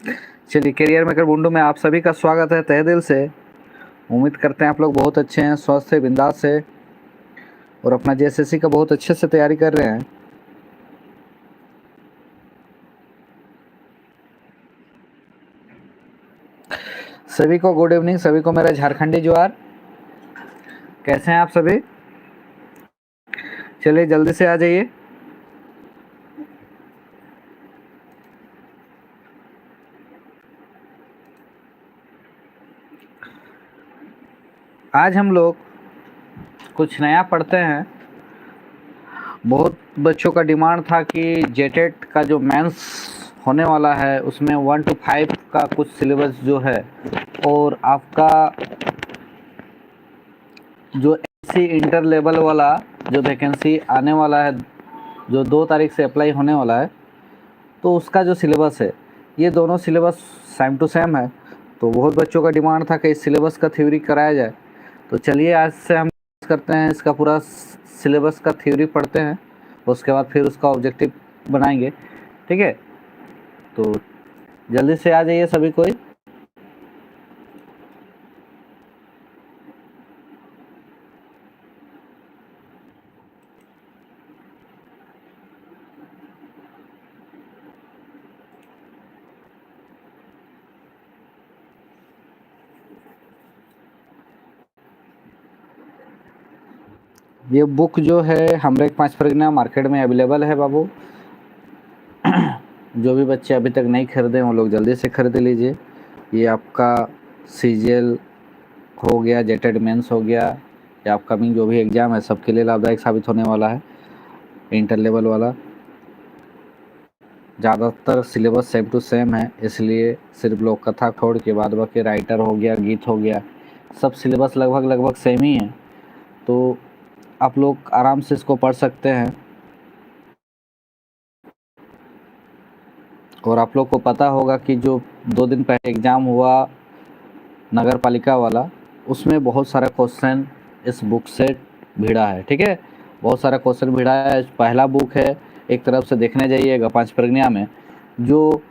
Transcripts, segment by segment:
चलिए, career maker Bundu में आप सभी का स्वागत है तहे दिल से। उम्मीद करते हैं आप लोग बहुत अच्छे हैं, स्वस्थ है, बिंदास है और अपना जेएसएससी का बहुत अच्छे से तैयारी कर रहे हैं। सभी को गुड इवनिंग, सभी को मेरा झारखंडी जोहार। कैसे हैं आप सभी? चलिए जल्दी से आ जाइए। आज हम लोग कुछ नया पढ़ते हैं। बहुत बच्चों का डिमांड था कि जेटेट का जो मेंस होने वाला है उसमें 1 to 5 का कुछ सिलेबस जो है और आपका जो एससी इंटर लेवल वाला जो वैकेंसी आने वाला है, जो 2 तारीख से अप्लाई होने वाला है, तो उसका जो सिलेबस है, ये दोनों सिलेबस सेम टू सेम है। तो बहुत बच्चों का डिमांड था कि इस सिलेबस का थ्योरी कराया जाए। तो चलिए आज से हम करते हैं, इसका पूरा सिलेबस का थ्योरी पढ़ते हैं, उसके बाद फिर उसका ऑब्जेक्टिव बनाएंगे। ठीक है, तो जल्दी से आ जाइए सभी कोई। ये बुक जो है हमरे 5 परगना मार्केट में अवेलेबल है बाबू। जो भी बच्चे अभी तक नहीं खरीदे वो लोग जल्दी से खरीद लीजिए। ये आपका सीजीएल हो गया, जेटेड मेंस हो गया, या अपकमिंग जो भी एग्ज़ाम है सबके लिए लाभदायक साबित होने वाला है। इंटर लेवल वाला ज़्यादातर सिलेबस सेम टू सेम है, इसलिए सिर्फ लोक कथा छोड़ के बाद बाकी राइटर हो गया, गीत हो गया, सब सिलेबस लगभग सेम ही है। तो आप लोग आराम से इसको पढ़ सकते हैं। और आप लोग को पता होगा कि जो 2 दिन पहले एग्ज़ाम हुआ नगर पालिका वाला, उसमें बहुत सारा क्वेश्चन इस बुक से भिड़ा है। ठीक है, बहुत सारा क्वेश्चन भिड़ा है। पहला बुक है, एक तरफ से देखने जाइएगा 5 परगना में, जो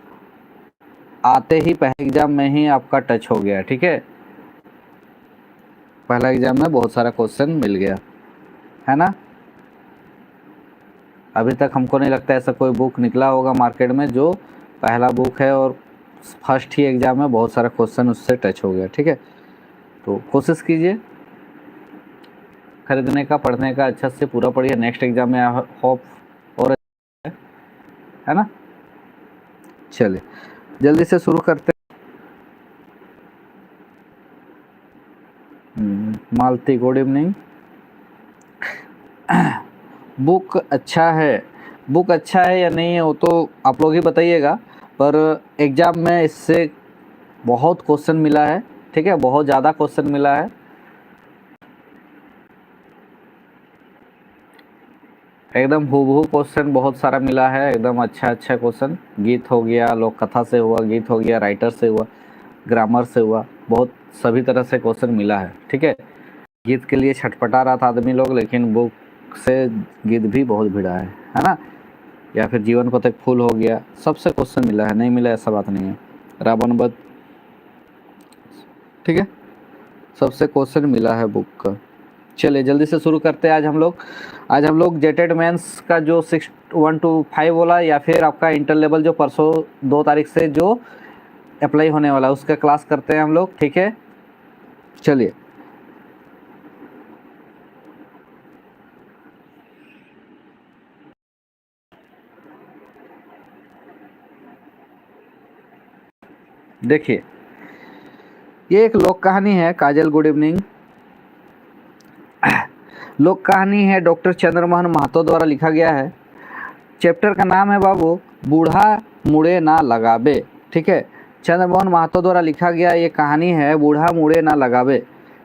आते ही पहले एग्ज़ाम में ही आपका टच हो गया। ठीक है, पहला एग्ज़ाम में बहुत सारा क्वेश्चन मिल गया है ना। अभी तक हमको नहीं लगता ऐसा कोई बुक निकला होगा मार्केट में जो पहला बुक है और फर्स्ट ही एग्ज़ाम में बहुत सारा क्वेश्चन उससे टच हो गया। ठीक है, तो कोशिश कीजिए खरीदने का, पढ़ने का, अच्छा से पूरा पढ़िए। नेक्स्ट एग्ज़ाम में होप और है ना। चलिए जल्दी से शुरू करते हैं। मालती गुड इवनिंग। बुक अच्छा है, बुक अच्छा है या नहीं है वो तो आप लोग ही बताइएगा, पर एग्ज़ाम में इससे बहुत क्वेश्चन मिला है। ठीक है, बहुत ज़्यादा क्वेश्चन मिला है। एकदम हूबहू क्वेश्चन बहुत सारा मिला है, एकदम अच्छा क्वेश्चन। गीत हो गया, लोक कथा से हुआ, गीत हो गया, राइटर से हुआ, ग्रामर से हुआ, बहुत सभी तरह से क्वेश्चन मिला है। ठीक है, गीत के लिए छटपटा रहा था आदमी लोग, लेकिन बुक से गीत भी बहुत भिड़ा है ना। या फिर जीवन को तक फूल हो गया, सबसे क्वेश्चन मिला है, नहीं मिला ऐसा बात नहीं है। रावण वध, ठीक है, सबसे क्वेश्चन मिला है बुक का। चलिए जल्दी से शुरू करते हैं। आज हम लोग जेटेड मेंस का जो 1 to 5 वाला, या फिर आपका इंटर लेवल जो परसों 2 तारीख से जो अप्लाई होने वाला है उसका क्लास करते हैं हम लोग। ठीक है, चलिए देखिए, ये एक लोक कहानी है। काजल गुड इवनिंग। लोक कहानी है, डॉक्टर चंद्रमोहन महतो द्वारा लिखा गया है। चैप्टर का नाम है बाबू बूढ़ा मुड़े ना लगाबे। ठीक है, चंद्रमोहन महतो द्वारा लिखा गया ये कहानी है, बूढ़ा मुड़े ना लगाबे।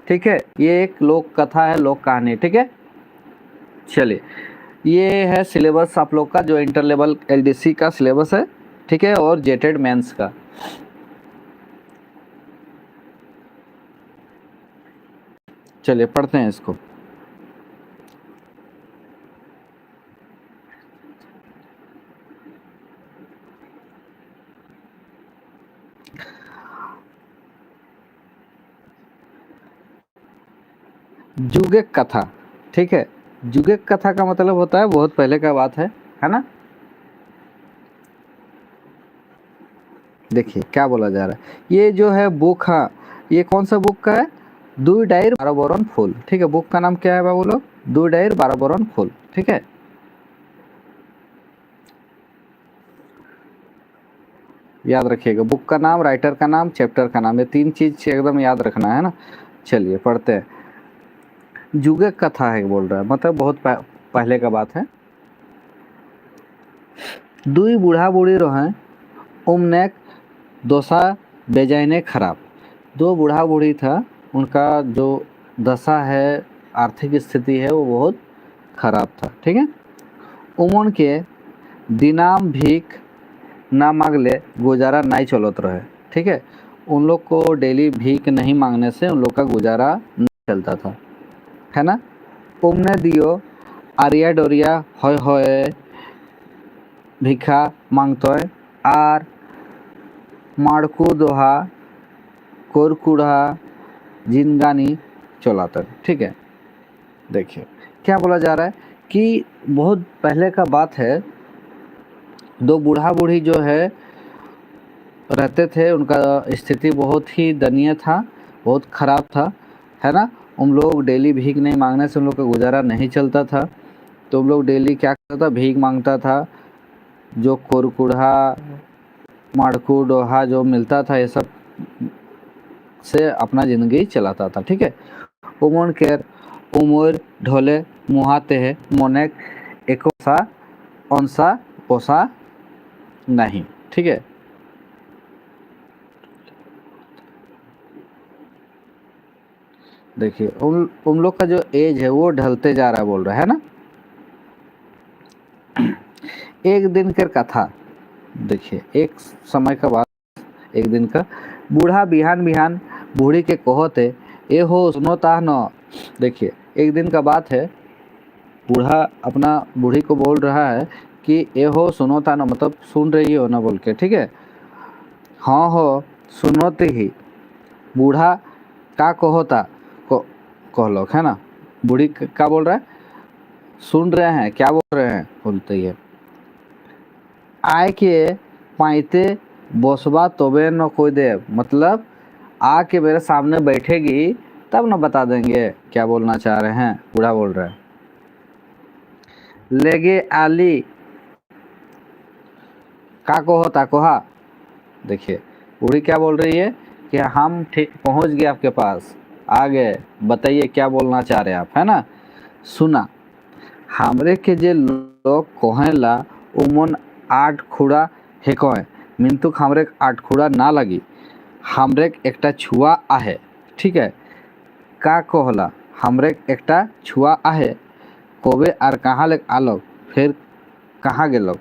ठीक है, ये एक लोक कथा है, लोक कहानी। ठीक है, चलिए ये है सिलेबस आप लोग का, जो इंटर लेवल एलडीसी का सिलेबस है। ठीक है, और जेटेड मेंस का। चलिए पढ़ते हैं इसको। जुगेक कथा, ठीक है। जुगेक कथा का मतलब होता है बहुत पहले का बात है ना। देखिए क्या बोला जा रहा है, ये जो है बुक, हाँ ये कौन सा बुक का है, दुई डाइर बारह बरन फूल, ठीक है। बुक का नाम क्या है बाबू लोग, दुई डाइर बारह बरन फूल, ठीक है। याद रखिएगा, बुक का नाम, राइटर का नाम, चैप्टर का नाम, ये तीन चीज एकदम याद रखना है ना। चलिए पढ़ते हैं। जुगे कथा है बोल रहा है, मतलब बहुत पहले का बात है। दुई बूढ़ा बूढ़ी रहे उमनेक दोसा बेजायने खराब। दो बूढ़ा बूढ़ी था, उनका जो दशा है, आर्थिक स्थिति है वो बहुत खराब था, ठीक है। उमन के दिनाम भीख ना मांगले गुजारा नहीं चलत रहे, ठीक है। उन लोग को डेली भीख नहीं मांगने से उन लोग का गुजारा नहीं चलता था, है ना। उमने दियो आरिया डोरिया होय भिखा मांगतो है आर माड़कू दोहा कोरकुड़ा जिनगानी चलाता है, ठीक है। देखिए क्या बोला जा रहा है कि बहुत पहले का बात है, दो बूढ़ा बूढ़ी जो है रहते थे, उनका स्थिति बहुत ही दयनीय था, बहुत ख़राब था, है ना। उन लोग डेली भीख नहीं मांगने से उन लोग का गुजारा नहीं चलता था, तो उन लोग डेली क्या करता था, भीख मांगता था। जो कुरकुड़ा माड़कू डोहा जो मिलता था, ये सब से अपना ज़िंदगी चलाता था, ठीक है। उमर केर उमर ढोले मुहाते है मोनेक एकोसा औंसा पोसा नहीं, ठीक है। देखिए उन लोग का जो एज है वो ढलते जा रहा है बोल रहा है ना। एक दिन की कथा, देखिए एक समय का बात, एक दिन का, बूढ़ा बिहान बिहान बूढ़ी के कहते ए हो सुनो ता न। देखिए एक दिन का बात है, बूढ़ा अपना बूढ़ी को बोल रहा है कि ए हो सुनो ता न, मतलब सुन रही हो ना बोल के, ठीक है। हाँ हो सुनोते ही, बूढ़ा का कहता को कह लो, है ना। बूढ़ी क्या बोल रहा है, सुन रहे हैं, क्या बोल रहे हैं बोलते ही है। आय के पाइते बसबा तबे न कोई दे, मतलब आके मेरे सामने बैठेगी तब न बता देंगे क्या बोलना चाह रहे हैं, बूढ़ा बोल रहा है। लेगे आली का होता कोहा। देखिए बूढ़ी क्या बोल रही है कि हम ठीक पहुंच गए आपके पास, आ गए, बताइए क्या बोलना चाह रहे हैं आप, है ना। सुना हमरे के जे लोग कहेला उमन आठ खुड़ा हे कहे, मिंतुक हमरे आठ खुड़ा ना लगी, हमरे एकटा छुआ आहे, ठीक है। का कहला हमरे एकटा छुआ आहे, कबे आर कहाँ ले आलोक, फिर कहाँ गेलोक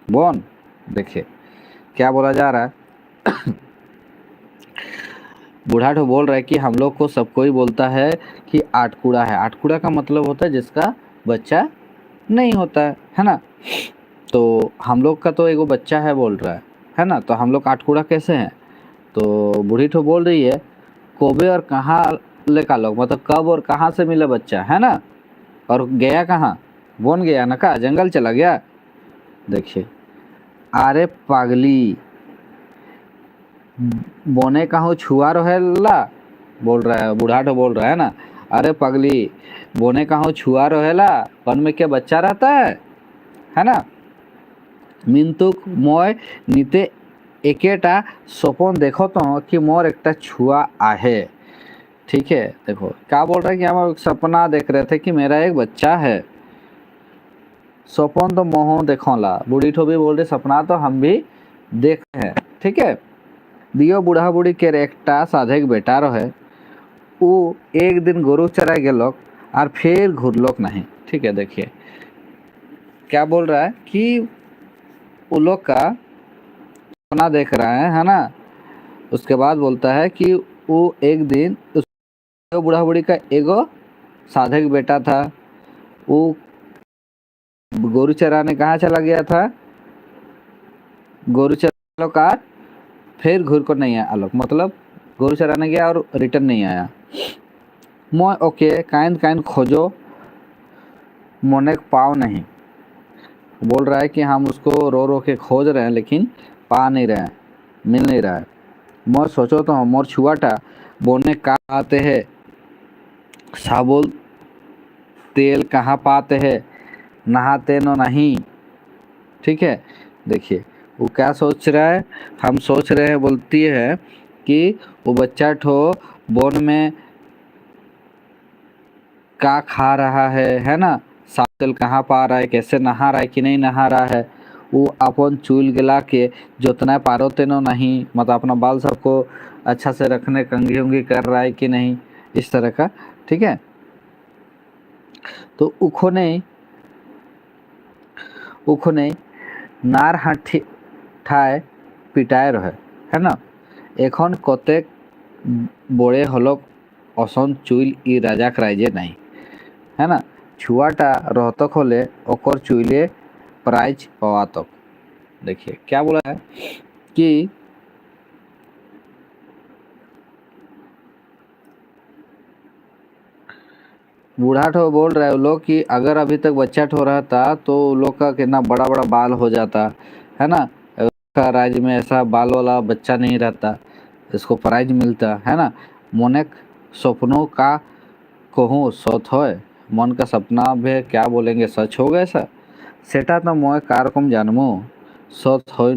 बोन। देखिए क्या बोला जा रहा है। बूढ़ा तो बोल रहा है कि हम लोग को सब कोई बोलता है कि आठकूड़ा है। आठकूड़ा का मतलब होता है जिसका बच्चा नहीं होता है ना। तो हम लोग का तो एगो बच्चा है बोल रहा है ना। तो हम लोग आठकूड़ा कैसे हैं। तो बूढ़ी तो बोल रही है कोबे और कहाँ लेका लोग, मतलब कब और कहाँ से मिला बच्चा, है ना। और गया कहाँ, बन गया ना, का जंगल चला गया। देखिए अरे पागली बोने कहाँ छुआ रहेला, बोल रहा है बूढ़ा तो बोल रहा है ना। अरे पगली बोने कहाँ छुआ रहेला, वन में क्या बच्चा रहता है ना। मिंतुक मोय नीते एकेटा सपन देखो तो कि मोर एकटा छुआ आहे, ठीक है। देखो क्या बोल रहा है कि हम एक सपना देख रहे थे कि मेरा एक बच्चा है। सपन तो मोह देखोला, बूढ़ी ठो भी बोल रही सपना तो हम भी देख रहे हैं, ठीक है। दियो बूढ़ा बूढ़ी के एकटा साधेक बेटा रहे, वो एक दिन गरु चरा गेलोक और फिर घुरलोक नहीं, ठीक है। देखिए क्या बोल रहा है कि वो लोग का सपना देख रहा है ना। उसके बाद बोलता है कि वो एक दिन उस बूढ़ा बूढ़ी का एगो साधक बेटा था, वो गोरू चराने कहाँ चला गया था, गोरू चरा का फिर घूर कर नहीं आया आलोक, मतलब गोरू चराने गया और रिटर्न नहीं आया। मैं ओके काइंड काइंड खोजो मोने पाओ नहीं। बोल रहा है कि हम उसको रो रो के खोज रहे हैं लेकिन पा नहीं रहे हैं, मिल नहीं रहा है। मोर सोचो तो मोर छुआटा बोने का आते हैं, साबुन तेल कहाँ पाते हैं, नहाते न नहीं। ठीक है, देखिए वो क्या सोच रहा है, हम सोच रहे हैं बोलती है कि वो बच्चा ठो बोन में का खा रहा है ना, साफ तेल कहाँ पा रहा है, कैसे नहा रहा है कि नहीं नहा रहा है, वो अपन चूल गिला के जोतना पारो तेनो नहीं, मतलब अपना बाल सबको अच्छा से रखने कंघी उंगी कर रहा है कि नहीं, इस तरह का। ठीक है, तो उखने नार हाथी ঠাই পিটাই রহে है ना। এখন কতেক বড়ে হলক অসন চুইল ই রাজাক রাইজে নাই, है ना। छुआटा रहतक होले ओकर चुइले प्राइज पवातक। देखिए क्या बोला है कि बूढ़ा ठो बोल रहा है वो लोग कि अगर अभी तक बच्चा ठो रहता तो वो लोग का कितना बड़ा बड़ा बाल हो जाता, है ना। का राज्य में ऐसा बाल वाला बच्चा नहीं रहता, इसको प्राइज मिलता, है ना। मोनेक सपनों का कहूँ सच होय, मन का सपना भी क्या बोलेंगे सच हो गए सर। सेटा तो मोय कारकम जानमो सच होय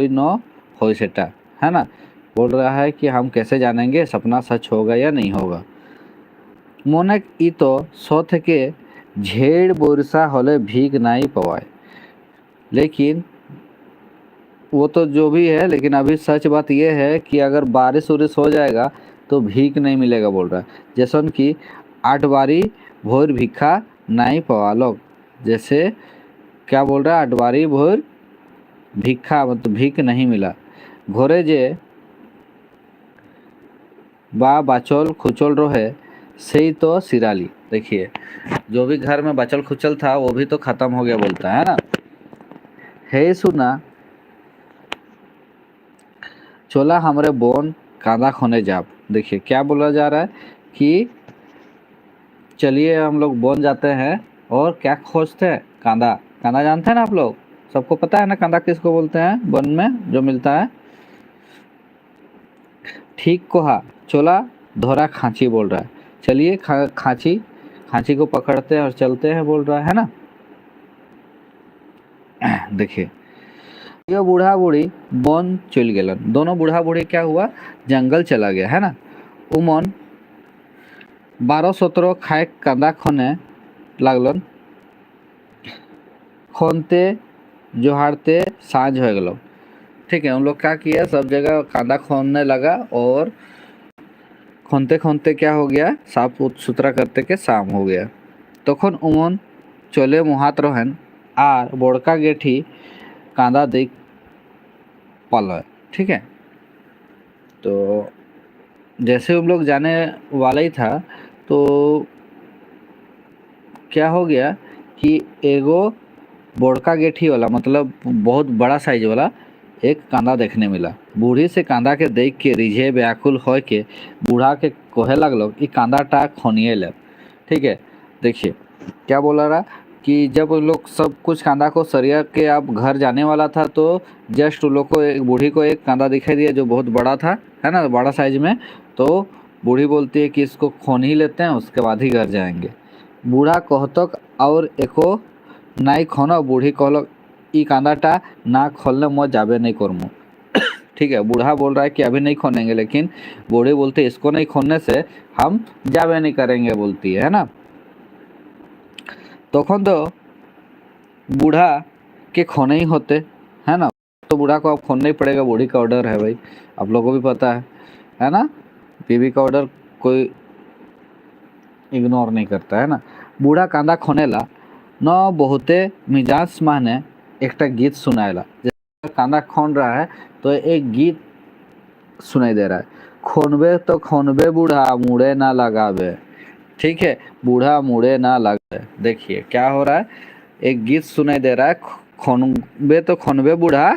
न होय सेटा, है ना। बोल रहा है कि हम कैसे जानेंगे सपना सच होगा या नहीं होगा। मोनेक ई तो सौ থেকে झेड़ बरसा होले भीग नहीं पवाए, लेकिन वो तो जो भी है, लेकिन अभी सच बात यह है कि अगर बारिश उरिश हो जाएगा तो भीख नहीं मिलेगा बोल रहा है। जैसन कि 8 बारी भोर भिखा नहीं पवा लोग, जैसे क्या बोल रहा है, 8 बारी भोर भिखा मतलब भीख नहीं मिला। घोरे जे बा बाचल खुचल रहे सही तो सिराली। देखिए जो भी घर में बचल खुचल था वो भी तो खत्म हो गया बोलता है ना। हे सुना चोला हमारे बोन कांदा खोने जाप। देखिए क्या बोला जा रहा है कि चलिए हम लोग बोन जाते हैं और क्या खोजते हैं, कांदा। कांदा जानते हैं ना आप लोग, सबको पता है ना कांदा किसको बोलते हैं, वन में जो मिलता है। ठीक कोहा चोला धोरा खांची बोल रहा है, चलिए खांची खांची को पकड़ते हैं और चलते हैं बोल रहा है ना। देखिए ये बूढ़ा बूढ़ी वन चल गलन, दोनों बूढ़ा बूढ़ी क्या हुआ, जंगल चला गया, है ना। उमन 12-17 खाए कांदा खोने लागलन, खोनते जोहारते साँझ हो गलो। ठीक है, उन लोग क्या किया, सब जगह कांदा खोनने लगा और खोनते खोनते क्या हो गया, साफ सुथरा करते के शाम हो गया। तखन उमन चले मुहात रहन आर बड़का गेठी कांदा देख पाल। ठीक है, तो जैसे हम लोग जाने वाला ही था तो क्या हो गया कि एगो बड़का गेठी वाला मतलब बहुत बड़ा साइज वाला एक कांदा देखने मिला। बूढ़ी से कांदा के देख के रिझे व्याकुल हो के बूढ़ा के कोहे लगलो कि कांदा टा खोनिए ले। ठीक है, देखिए क्या बोला रहा कि जब उन लोग सब कुछ कांदा को सरिया के आप घर जाने वाला था तो जस्ट उन लोग को एक बूढ़ी को एक कांदा दिखाई दिया जो बहुत बड़ा था, है ना, बड़ा साइज में। तो बूढ़ी बोलती है कि इसको खोन ही लेते हैं उसके बाद ही घर जाएंगे। बूढ़ा कहतक और एको नाई खोनो, बूढ़ी कहलक ई कांदाटा ना खोलने मैं जाबे नहीं करमु। ठीक है, बूढ़ा बोल रहा है कि अभी नहीं खोनेंगे, लेकिन बूढ़ी बोलती है इसको नहीं खोलने से हम जाबे नहीं करेंगे बोलती है ना। तखन तो बूढ़ा के खोने ही होते, है ना, तो बूढ़ा को अब खोलना ही पड़ेगा, बूढ़ी का ऑर्डर है भाई, आप लोगों को भी पता है ना। बीवी का ऑर्डर कोई इग्नोर नहीं करता है ना। बूढ़ा कांदा खोनेला न बहुते मिजाज माने एक गीत सुनाएला। जैसे कांदा खोन रहा है तो एक गीत सुनाई दे रहा है, खोनबे तो खोनबे बूढ़ा मुड़े ना लगावे। ठीक है, बूढ़ा मुड़े ना लगे। देखिए क्या हो रहा है, एक गीत सुनाई दे रहा है, खोनबे तो खोनबे बूढ़ा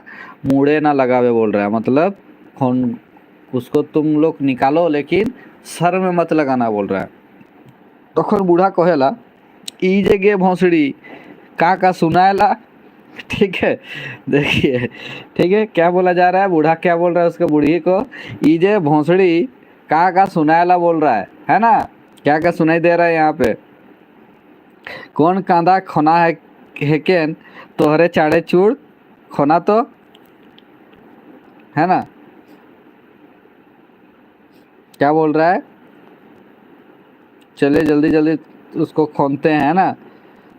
मुड़े ना लगावे बोल रहा है, मतलब खोन उसको तुम लोग निकालो लेकिन सर में मत लगाना बोल रहा है। तखन बूढ़ा कहेला ई जे गे भोंसड़ी का सुनाएला। ठीक है, देखिए, ठीक है, क्या बोला जा रहा है, बूढ़ा क्या बोल रहा है उसके बूढ़ी को, ई जे भोंसड़ी का सुनाएला बोल रहा है ना। क्या सुनाई दे रहा है यहाँ पे, कौन कांदा खोना है केन तोहरे चाड़े चूड़ खोना तो, है ना। क्या बोल रहा है, चलिए जल्दी जल्दी उसको खोनते हैं ना।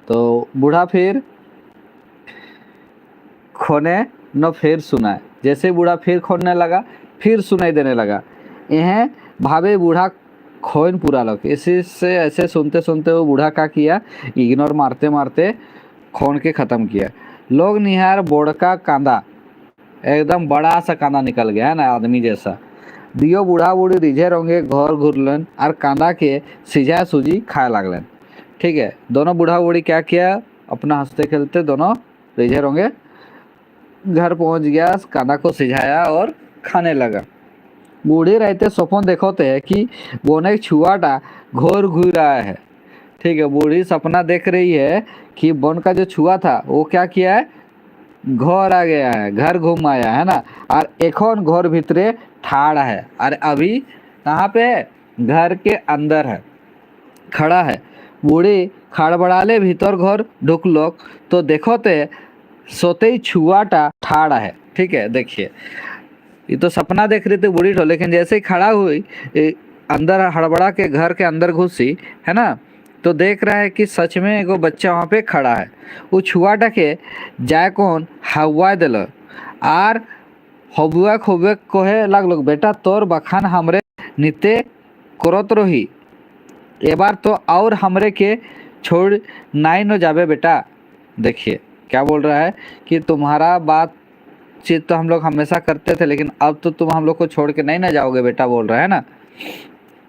तो बूढ़ा फिर खोने न फिर सुनाए, जैसे बूढ़ा फिर खोने लगा फिर सुनाई देने लगा। यह भावे बूढ़ा खोन पूरा लोग, इसी से ऐसे सुनते सुनते वो बूढ़ा का किया, इग्नोर मारते मारते खोन के ख़त्म किया। लोग निहार बोड़का कांदा, एकदम बड़ा सा कांदा निकल गया है ना, आदमी जैसा। दियो बूढ़ा बूढ़ी रिझे रोंगे घर घुरलन और कांदा के सीझा सूजी खाए लगलन। ठीक है, दोनों बूढ़ा बूढ़ी क्या किया, अपना हंसते खेलते दोनों रिझे रोंगे घर पहुंच गया, कांदा को सिझाया और खाने लगा। बूढ़ी रहते सपन देखोते है कि बोने छुआटा घोर घूर रहा है। ठीक है, बूढ़ी सपना देख रही है कि बोन का जो छुआ था वो क्या किया है, घर आ गया है, घर घूम आया है ना, और एखोन घर भीतरे ठाड़ है। अरे अभी कहाँ पे है, घर के अंदर है, खड़ा है। बूढ़ी खड़बड़ाले भीतर घर ढुकलो तो देखोते सोते ही छुआटा ठाड़ा है। ठीक है, देखिए, ये तो सपना देख रही थी बूढ़ी ठो, लेकिन जैसे ही खड़ा हुई अंदर हड़बड़ा के घर के अंदर घुसी है ना, तो देख रहा है कि सच में एगो बच्चा वहाँ पे खड़ा है। वो छुआटा के जाय कौन हवा दिल आर हबुआ खुबे कहे लगलो, बेटा तोर बखान हमरे नित्य करत रही, एबार तो और हमरे के छोड़ नाई न जाबे बेटा। देखिए क्या बोल रहा है कि तुम्हारा बातचीत तो हम लोग हमेशा करते थे, लेकिन अब तो तुम हम लोग को छोड़ के नहीं ना जाओगे बेटा, बोल रहा है ना।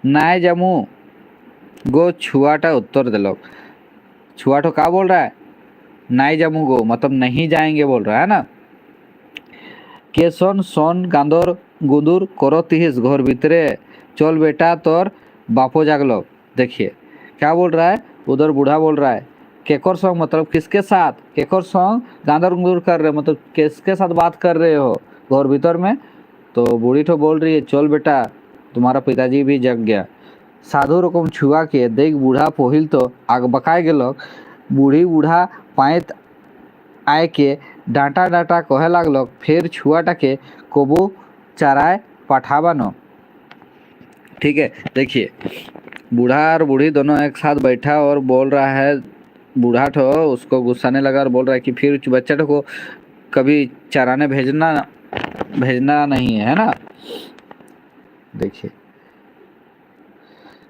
नाय जमू गो छुआटा उत्तर दिलो, छुआटो क्या बोल रहा है, नाई जमू गो मतलब नहीं जाएंगे बोल रहा है ना। के सोन सोन गांदर गुदुर करो तिहिस घर भीतरे, चल बेटा तोर बापो जागलो। देखिए क्या बोल रहा है, उधर बूढ़ा बोल रहा है केकर सॉन्ग मतलब किसके साथ, केकर सॉन्ग गांदर गुंदर कर रहे हो मतलब किसके साथ बात कर रहे हो घर भीतर में। तो बूढ़ी तो बोल रही है चल बेटा तुम्हारा पिताजी भी जग गया। साधु रकम छुआ के देख बूढ़ा पहिल तो आग बकाए गेलो, बूढ़ी बूढ़ा पाइत आए के डांटा डांटा कहे लगलो, फिर छुआटाके कबू चराए पठाबानो। ठीक है, देखिए बूढ़ा और बूढ़ी दोनों एक साथ बैठा और बोल रहा है, बूढ़ा ठो उसको गुस्साने लगा और बोल रहा है कि फिर बच्चा को कभी चराने भेजना नहीं है ना। देखिए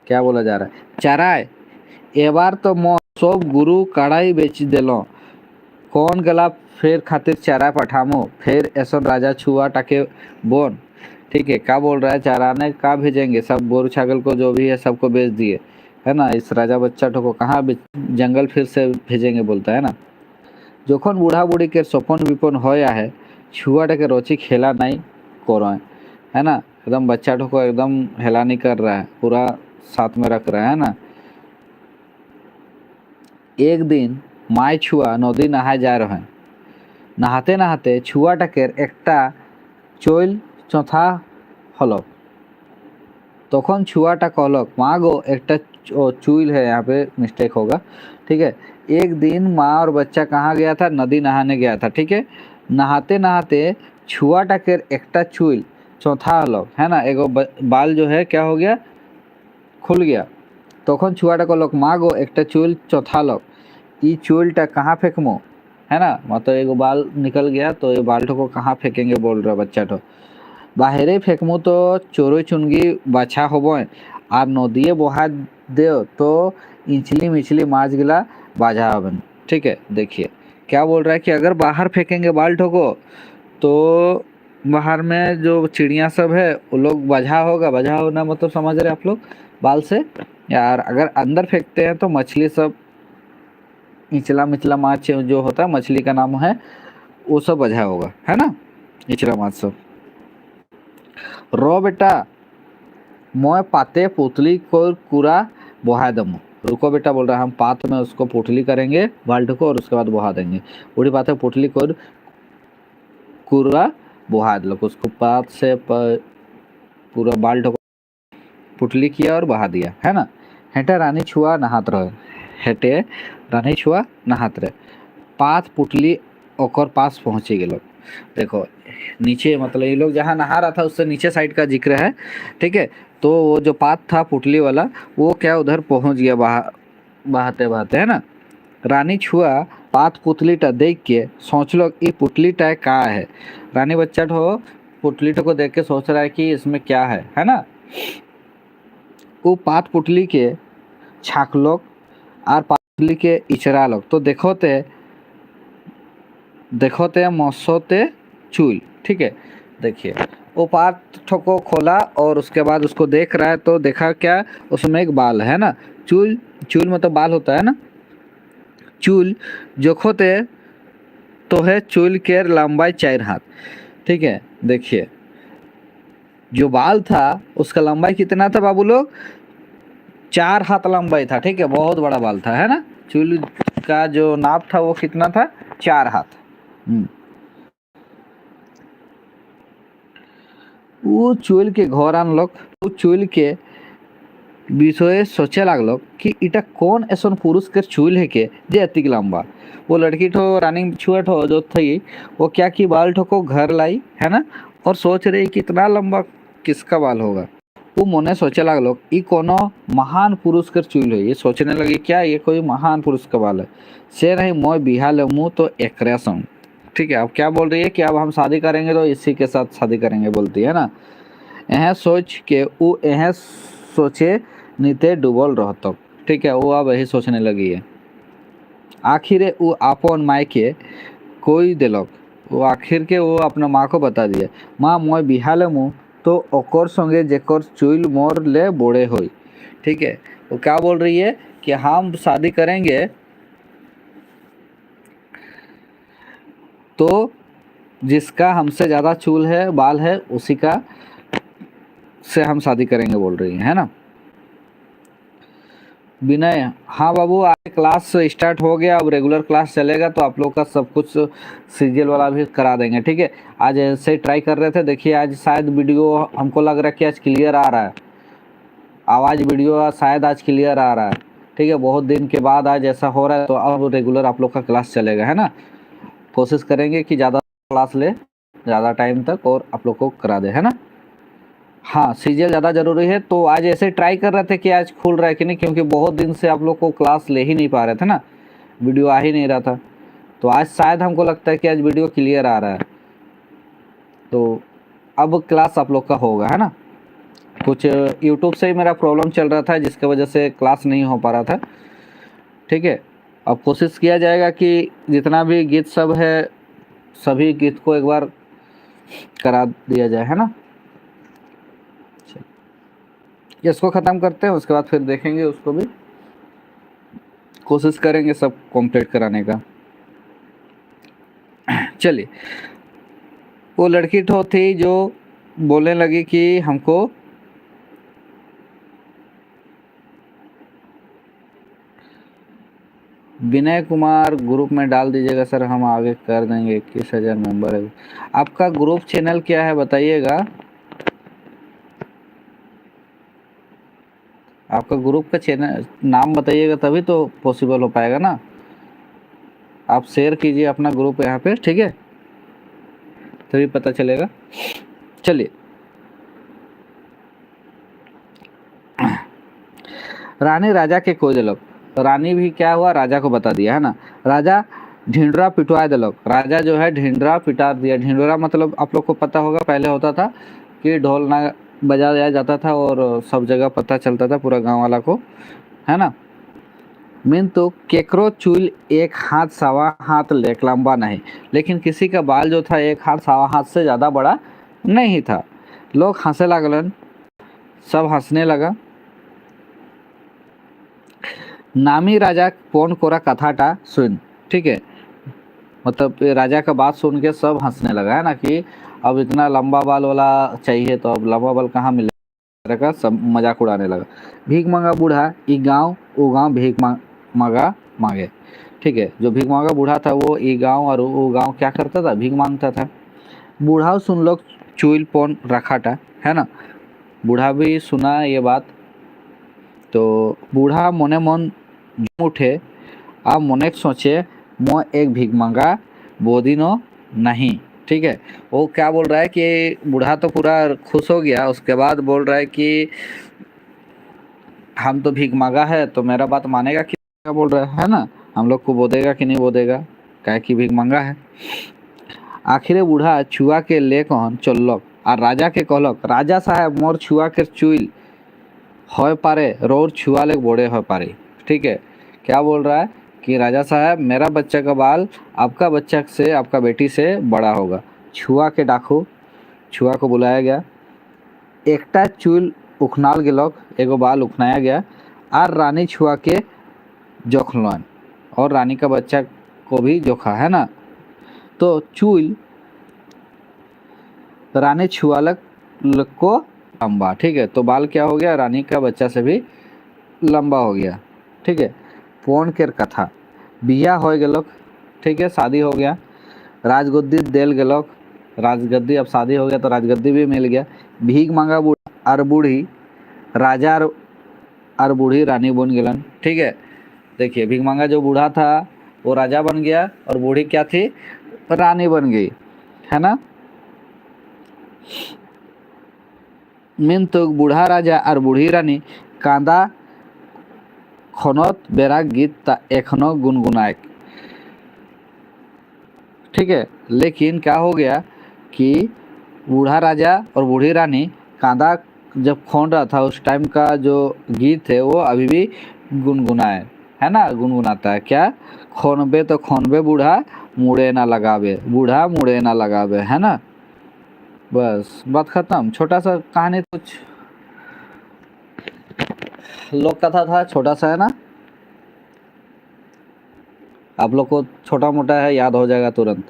क्या बोला जा रहा है, चराए एबार तो मो सब गुरु कड़ाई बेच दिलो, कौन गला फिर खातिर चारा पठामो, फिर ऐसा राजा छुआ टाके बोन। ठीक है, क्या बोल रहा है, चराने का भेजेंगे, सब गोरु छागल को जो भी है सबको बेच दिए है ना, इस राजा बच्चा को कहाँ जंगल फिर से भेजेंगे बोलता है ना। जोखन बूढ़ा बूढ़ी के सपन विपन होया है, छुआ के रोची खेला नहीं करो है ना, एकदम बच्चा को एकदम हेला नहीं कर रहा है, पूरा साथ में रख रहा है ना। एक दिन माय छुआ नदी नहाय जा रहे हैं, नहाते नहाते छुआ टाकेर एकटा चोल चौथा हलक, तखन छुआटा कहलक माँ गो एकटा चुईल है, यहाँ पे मिस्टेक होगा। ठीक है, एक दिन माँ और बच्चा कहाँ गया था, नदी नहाने गया था। ठीक है, नहाते नहाते छुआटा के एकटा चुईल चौथा हलक है ना, एगो बाल जो है क्या हो गया, खुल गया। तखन छुआटा कहलक माँ गो एकटा चुईल चौथा हलक, ई चुईलटा कहाँ फेंकमो है ना, मतलब एगो बाल निकल गया तो ये बाल को कहाँ फेंकेंगे बोल रहा बच्चा ठो, बाहरे फेंकमु तो चोरो चुनगी बाछा होबो और नदिए बहा दे तो इचली मिचली माछ गिला बाझा हबन। ठीक है, देखिए क्या बोल रहा है कि अगर बाहर फेंकेंगे बाल ठोको तो बाहर में जो चिड़िया सब है वो लोग बाझा होगा, बाझा होना मतलब समझ रहे आप लोग बाल से यार, अगर अंदर फेंकते हैं तो मछली सब इचला मिचला माछ जो होता है मछली का नाम है वो सब बाझा होगा है ना, इचला माछ सब। रो बेटा मैं पाते पुतली को कुरा बहा दमु। रुको बेटा बोल रहा है, हम पात में उसको पुतली करेंगे बाल्ट को और उसके बाद बहा देंगे। उड़ी पाते पुतली को कुरा बहा दलो, उसको पात से पूरा बाल्ट को पुतली किया और बहा दिया, है ना। हेटे रानी छुआ नहात रहे, हेटे रानी छुआ नहात रहे, पात पुतली ओकर पास पहुंची गए। देखो नीचे मतलब ये लोग जहाँ नहा रहा था उससे नीचे साइड का जिक्र है, ठीक है। तो वो जो पात था पुतली वाला वो क्या उधर पहुंच गया बहाते बहाते, है ना। रानी छुआ पात पुतली टा देख के सोच लो ये पुतली टा का है। रानी बच्चा ठो पुतली को देख के सोच रहा है कि इसमें क्या है ना। वो पात पुतली के छाक लोग और पुतली के इचरा लोग तो देखोते मौसोते चूल, ठीक है। देखिए वो पात को खोला और उसके बाद उसको देख रहा है तो देखा क्या उसमें एक बाल है ना। चूल चूल मतलब बाल होता है ना। चूल जोखोते तो है चूल के लंबाई 4 हाथ, ठीक है। देखिए जो बाल था उसका लंबाई कितना था बाबू लोग, 4 हाथ लंबाई था, ठीक है। बहुत बड़ा बाल था, है ना। चूल का जो नाप था वो कितना था, 4 हाथ। वो चूल के घर आन लोग वो चूल के বিষয়ে सोचे लागलो कि इटा कौन ऐसा पुरुष के चूल है के जे अतिक लंबा। वो लड़की ठो रनिंग छुआ ठो जो थी वो क्या की बाल ठो को घर लाई, है ना। और सोच रही कितना लंबा किसका बाल होगा। वो मोने सोचे लागलो ये कोनो महान पुरुष के चूल है। ये सोचने लगी क्या ये कोई महान पुरुष का बाल है। से नहीं मैं बिहा ले मुँह तो एकरा संग, ठीक है। अब क्या बोल रही है कि अब हम शादी करेंगे तो इसी के साथ शादी करेंगे बोलती है ना। यह सोच के वो यह सोचे नीते डूबल रहत, ठीक है। वो अब यही सोचने लगी है। आखिर वो अपन माई के कोई दिलक, वो आखिर के वो अपना माँ को बता दिया माँ मैं बिहाले मुँह तो ओकर संगे जेकर चुल मोर ले बोड़े होई, ठीक है। वो क्या बोल रही है कि हम शादी करेंगे तो जिसका हमसे ज़्यादा चूल है बाल है उसी का से हम शादी करेंगे बोल रही है ना। विनय, हाँ बाबू आज क्लास स्टार्ट हो गया, अब रेगुलर क्लास चलेगा तो आप लोग का सब कुछ सीरियल वाला भी करा देंगे, ठीक है। आज ऐसे ट्राई कर रहे थे, देखिए आज शायद वीडियो हमको लग रहा है कि आज क्लियर आ रहा है, आवाज़ वीडियो शायद आज क्लियर आ रहा है, ठीक है। बहुत दिन के बाद आज ऐसा हो रहा है तो अब रेगुलर आप लोग का क्लास चलेगा, है ना। कोशिश करेंगे कि ज़्यादा क्लास ले, ज़्यादा टाइम तक और आप लोग को करा दे, है ना। हाँ सीरियल ज़्यादा ज़रूरी है तो आज ऐसे ट्राई कर रहे थे कि आज खुल रहा है कि नहीं, क्योंकि बहुत दिन से आप लोग को क्लास ले ही नहीं पा रहे थे ना, वीडियो आ ही नहीं रहा था। तो आज शायद हमको लगता है कि आज वीडियो क्लियर आ रहा है तो अब क्लास आप लोग का होगा, है ना। कुछ यूट्यूब से ही मेरा प्रॉब्लम चल रहा था जिसकी वजह से क्लास नहीं हो पा रहा था, ठीक है। अब कोशिश किया जाएगा कि जितना भी गीत सब है सभी गीत को एक बार करा दिया जाए, है ना। इसको ख़त्म करते हैं उसके बाद फिर देखेंगे, उसको भी कोशिश करेंगे सब कंप्लीट कराने का। चलिए वो लड़की ठो थी जो बोलने लगी कि हमको विनय कुमार ग्रुप में डाल दीजिएगा सर, हम आगे कर देंगे। 21,000 मेंबर है। आपका ग्रुप चैनल क्या है बताइएगा, आपका ग्रुप का चैनल नाम बताइएगा तभी तो पॉसिबल हो पाएगा ना। आप शेयर कीजिए अपना ग्रुप यहाँ पे, ठीक है, तभी पता चलेगा। चलिए रानी राजा के कोई दिलक, रानी भी क्या हुआ राजा को बता दिया, है ना। राजा ढिंडरा पिटवा दिलक, राजा जो है ढिंडरा पिटा दिया। ढिंडरा मतलब आप लोग को पता होगा पहले होता था कि ढोल ना बजाया जाता था और सब जगह पता चलता था पूरा गांव वाला को, है ना। मीन तो केकरो चूल 1 हाथ सवा हाथ लेक लंबा नहीं, लेकिन किसी का बाल जो था 1 हाथ सवा हाथ से ज़्यादा बड़ा नहीं था। लोग हंसे लगलन, सब हंसने लगा। नामी राजा कौन कोरा कथाटा सुन, ठीक है। मतलब राजा का बात सुन के सब हंसने लगा, है ना, कि अब इतना लंबा बाल वाला चाहिए तो अब लंबा बाल कहाँ मिले। तरह का सब मजाक उड़ाने लगा। भीख मांगा बूढ़ा ई गांव वो गांव भीख मांगा मांगे। ठीक है, जो भीख मांगा बूढ़ा था वो ई गांव और वो गांव क्या करता था, भीख मांगता था। बूढ़ा सुन लो चुइल पोन रखा था, है ना। बूढ़ा भी सुना ये बात, तो बूढ़ा मने मन जम उठे आ मने सोचे मैं एक भीख मांगा बोदिनो नहीं। ठीक है, वो क्या बोल रहा है कि बूढ़ा तो पूरा खुश हो गया, उसके बाद बोल रहा है कि हम तो भीख मांगा है तो मेरा बात मानेगा कि, क्या बोल रहा है ना, हम लोग को बोदेगा कि नहीं बोदेगा, क्या कि भीख मांगा है। आखिर बूढ़ा छुआ के ले कहन चलक और राजा के कहलक, राजा साहब मोर छुआ के चुइल हो पारे रोर छुआ ले बड़े हो पारे। ठीक है, क्या बोल रहा है कि राजा साहब मेरा बच्चा का बाल आपका बच्चा से, आपका बेटी से बड़ा होगा। छुआ के डाकू, छुआ को बुलाया गया, एकटा चुल उखनाल गेलक, एगो बाल उखनाया गया और रानी छुआ के जोखलन और रानी का बच्चा को भी जोखा, है ना। तो चुल रानी छुआलक को लंबा। ठीक है, तो बाल क्या हो गया, रानी का बच्चा से भी लंबा हो गया। ठीक है, पौन के कथा बिया हो गेलक। ठीक है, शादी हो गया, राजगद्दी देल गेलक, राजगद्दी, अब शादी हो गया तो राजगद्दी भी मिल गया। भीख मांगा बूढ़ा और बूढ़ी राजा और बूढ़ी रानी बन गेलन। ठीक है, देखिए भीख मांगा जो बूढ़ा था वो राजा बन गया और बूढ़ी क्या थी, रानी बन गई, है ना। मीन तो बूढ़ा राजा और बूढ़ी रानी कांदा खनत बेरा गीत एखनो गुनगुनाए। ठीक है, लेकिन क्या हो गया कि बूढ़ा राजा और बूढ़ी रानी कांदा जब खोन रहा था उस टाइम का जो गीत है वो अभी भी गुनगुनाए, है ना, गुनगुनाता है। क्या, खोनबे तो खोनबे बूढ़ा मुड़े ना लगावे, बूढ़ा मुड़े ना लगावे, है ना। बस बात खत्म। छोटा सा कहानी, कुछ लोक कथा था, छोटा सा, है ना। आप लोग को छोटा मोटा है याद हो जाएगा तुरंत,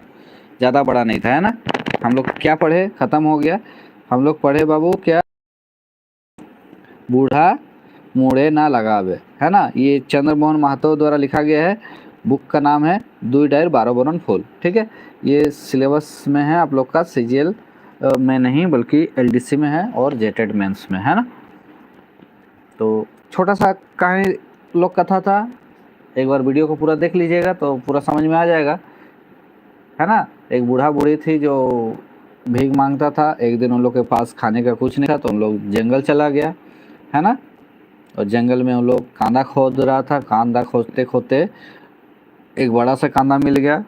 ज़्यादा बड़ा नहीं था, है ना। हम लोग क्या पढ़े, ख़त्म हो गया। हम लोग पढ़े बाबू क्या, बूढ़ा मुड़े ना लगावे, है ना। ये चंद्रमोहन महतो द्वारा लिखा गया है। बुक का नाम है दुई डायर 12 बरन फूल। ठीक है, ये सिलेबस में है आप लोग का, सीजीएल में नहीं बल्कि एलडीसी में है और जेटेड मेंस में, है ना। तो छोटा सा कहानी लोक कथा था, एक बार वीडियो को पूरा देख लीजिएगा तो पूरा समझ में आ जाएगा, है ना। एक बूढ़ा बूढ़ी थी जो भीख मांगता था। एक दिन उन लोग के पास खाने का कुछ नहीं था तो उन लोग जंगल चला गया, है ना। और जंगल में उन लोग कांदा खोद रहा था, कांदा खोदते खोदते एक बड़ा सा कांदा मिल गया।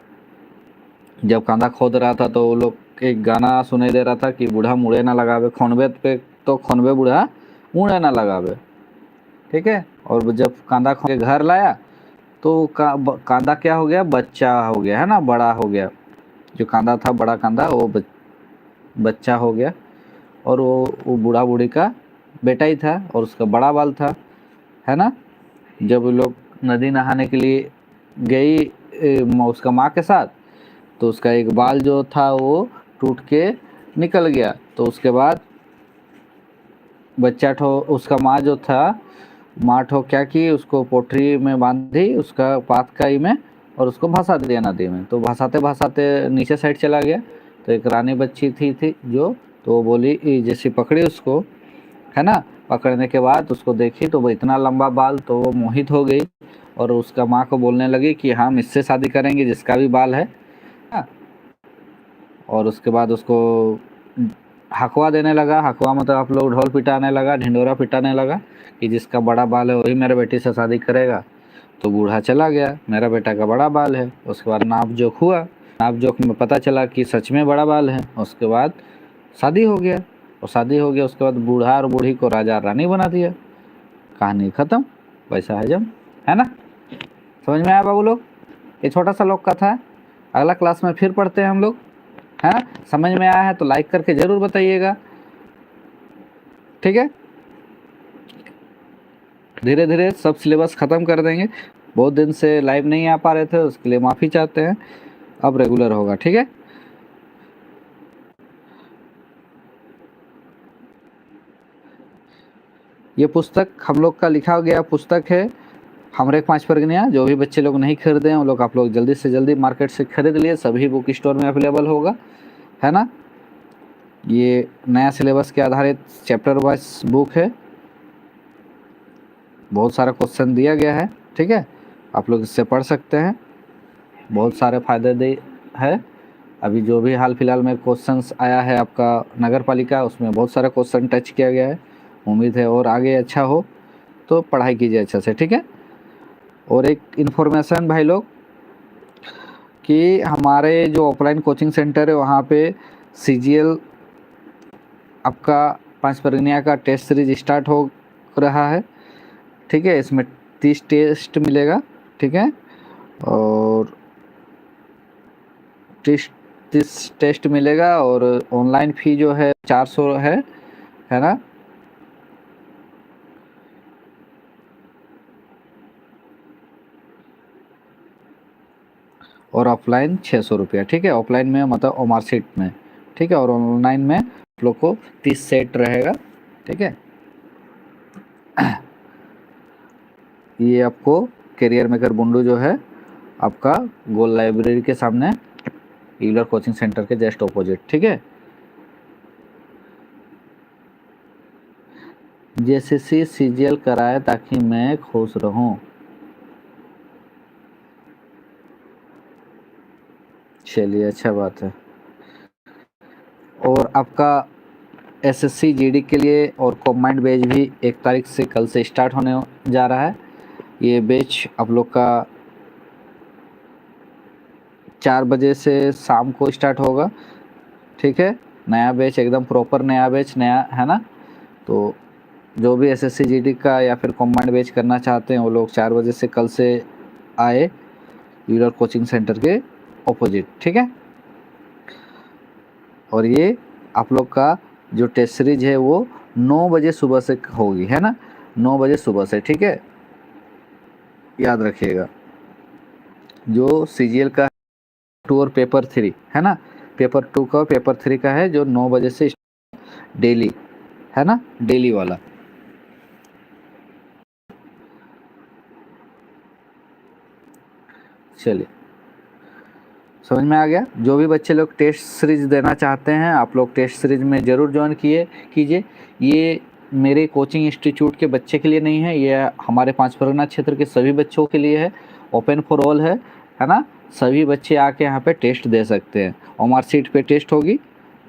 जब कांदा खोद रहा था तो वो लोग एक गाना सुनाई दे रहा था कि बूढ़ा मुड़े ना लगावे, खोनबे पे तो खोनबे बूढ़ा मुड़े ना लगावे। ठीक है, और जब कांदा खोद के घर लाया तो कांदा क्या हो गया, बच्चा हो गया, है ना, बड़ा हो गया। जो कांदा था बड़ा कांदा वो बच्चा हो गया और वो बूढ़ा बूढ़ी का बेटा ही था और उसका बड़ा बाल था, है ना। जब वो लोग नदी नहाने के लिए गई उसका माँ के साथ, तो उसका एक बाल जो था वो टूट के निकल गया। तो उसके बाद बच्चा ठो उसका माँ जो था, माँ ठो क्या की, उसको पोटरी में बांधी उसका पात काई में और उसको भसा दिया नदी में। तो भसाते भसाते नीचे साइड चला गया। तो एक रानी बच्ची थी जो, तो वो बोली जैसे पकड़ी उसको, है ना। पकड़ने के बाद उसको देखी तो वो इतना लंबा बाल, तो वो मोहित हो गई और उसका माँ को बोलने लगी कि हम इससे शादी करेंगे जिसका भी बाल है। और उसके बाद उसको हकवा देने लगा। हकवा मतलब आप लोग ढोल पिटाने लगा, ढिंडोरा पिटाने लगा कि जिसका बड़ा बाल है वही मेरे बेटी से शादी करेगा। तो बूढ़ा चला गया, मेरा बेटा का बड़ा बाल है। उसके बाद नाप जोख हुआ, नाप जोख में पता चला कि सच में बड़ा बाल है। उसके बाद शादी हो गया, और शादी हो गया उसके बाद बूढ़ा और बूढ़ी को राजा रानी बना दिया। कहानी ख़त्म, पैसा हजम, है ना। समझ में आया बाबू लोग, ये छोटा सा लोक कथा है। अगला क्लास में फिर पढ़ते हैं हम लोग, है ना। समझ में आया है तो लाइक करके ज़रूर बताइएगा, ठीक है। धीरे धीरे सब सिलेबस ख़त्म कर देंगे। बहुत दिन से लाइव नहीं आ पा रहे थे, उसके लिए माफ़ी चाहते हैं। अब रेगुलर होगा, ठीक है। ये पुस्तक हम लोग का लिखा गया पुस्तक है हमरे 5 परगनिया। जो भी बच्चे लोग नहीं खरीदे हैं वो लोग आप लोग जल्दी से जल्दी मार्केट से खरीद लिए, सभी बुक स्टोर में अवेलेबल होगा, है ना। ये नया सिलेबस के आधारित चैप्टर वाइज बुक है, बहुत सारा क्वेश्चन दिया गया है, ठीक है। आप लोग इससे पढ़ सकते हैं, बहुत सारे फायदे दे है। अभी जो भी हाल फिलहाल में क्वेश्चंस आया है आपका नगर पालिका, उसमें बहुत सारा क्वेश्चन टच किया गया है। उम्मीद है और आगे अच्छा हो, तो पढ़ाई कीजिए अच्छा से, ठीक है। और एक इन्फॉर्मेशन भाई लोग कि हमारे जो ऑफलाइन कोचिंग सेंटर है वहाँ पे CGL आपका 5 परगनिया का टेस्ट सीरीज स्टार्ट हो रहा है, ठीक है। इसमें 30 टेस्ट मिलेगा, ठीक है। और 30 टेस्ट मिलेगा और ऑनलाइन फ़ी जो है 400 है ना। और ऑफलाइन 600 रुपया, ठीक है। ऑफलाइन में मतलब ओमार सीट में, ठीक है। और ऑनलाइन में आप लोग को 30 सेट रहेगा, ठीक है। ये आपको करियर मेकर बुंडू जो है आपका गोल लाइब्रेरी के सामने ईगलर कोचिंग सेंटर के जस्ट ऑपोजिट, ठीक है। JCC CGL कराए ताकि मैं खुश रहूं। चलिए अच्छा बात है। और आपका SSC GD के लिए और कॉम्बाइंड बैच भी 1 तारीख से कल से स्टार्ट होने जा रहा है। ये बैच आप लोग का 4 बजे से शाम को स्टार्ट होगा, ठीक है। नया बैच, एकदम प्रॉपर नया बैच, नया है ना। तो जो भी SSC GD का या फिर कॉम्बाइंड बैच करना चाहते हैं वो लोग 4 बजे से कल से आए ईगलर कोचिंग सेंटर के ऑपोजिट, ठीक है। और ये आप लोग का जो टेस्ट सीरीज है वो 9 बजे सुबह से होगी, है ना, 9 बजे सुबह से, ठीक है। याद रखिएगा। जो CGL का 2 और पेपर 3 है ना, पेपर 2 का पेपर 3 का है जो 9 बजे से डेली, है ना, डेली वाला। चलिए समझ में आ गया। जो भी बच्चे लोग टेस्ट सीरीज देना चाहते हैं आप लोग टेस्ट सीरीज में ज़रूर ज्वाइन कीजिए। ये मेरे कोचिंग इंस्टीट्यूट के बच्चे के लिए नहीं है, ये हमारे 5 परगना क्षेत्र के सभी बच्चों के लिए है, ओपन फॉर ऑल है ना। सभी बच्चे आके यहाँ पे टेस्ट दे सकते हैं, ओमार सीट पे टेस्ट होगी,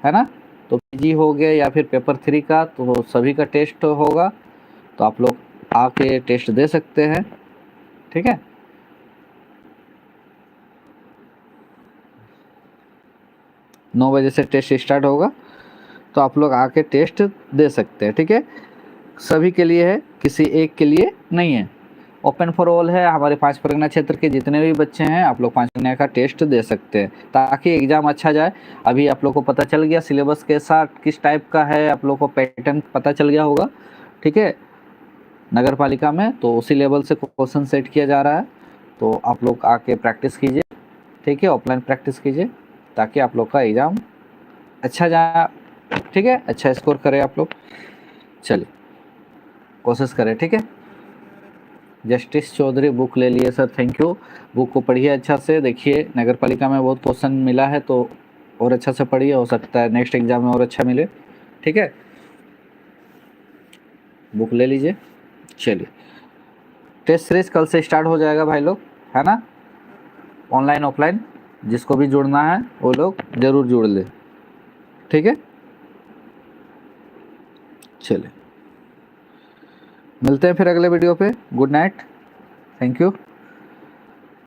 है ना। तो PG हो गया या फिर पेपर 3 का, तो सभी का टेस्ट होगा, तो आप लोग आके टेस्ट दे सकते हैं, ठीक है। 9 बजे से टेस्ट स्टार्ट होगा, तो आप लोग आके टेस्ट दे सकते हैं, ठीक है। सभी के लिए है, किसी एक के लिए नहीं है, ओपन फॉर ऑल है। हमारे 5 परगना क्षेत्र के जितने भी बच्चे हैं आप लोग 5 परगना का टेस्ट दे सकते हैं ताकि एग्ज़ाम अच्छा जाए। अभी आप लोग को पता चल गया सिलेबस कैसा किस टाइप का है, आप लोग को पैटर्न पता चल गया होगा, ठीक है। नगर पालिका में तो उसी लेवल से क्वेश्चन सेट किया जा रहा है, तो आप लोग आके प्रैक्टिस कीजिए, ठीक है। ऑफलाइन प्रैक्टिस कीजिए ताकि आप लोग का एग्ज़ाम अच्छा जाए, ठीक है, अच्छा स्कोर करें आप लोग। चलिए कोशिश करें, ठीक है। जस्टिस चौधरी बुक ले लिए सर, थैंक यू। बुक को पढ़िए अच्छा से, देखिए नगर पालिका में बहुत क्वेश्चन मिला है तो और अच्छा से पढ़िए, हो सकता है नेक्स्ट एग्जाम में और अच्छा मिले, ठीक है। बुक ले लीजिए। चलिए टेस्ट सीरीज कल से स्टार्ट हो जाएगा भाई लोग, है ना। ऑनलाइन ऑफलाइन जिसको भी जुड़ना है वो लोग ज़रूर जुड़ ले, ठीक है। चलिए मिलते हैं फिर अगले वीडियो पे। Good night, thank you.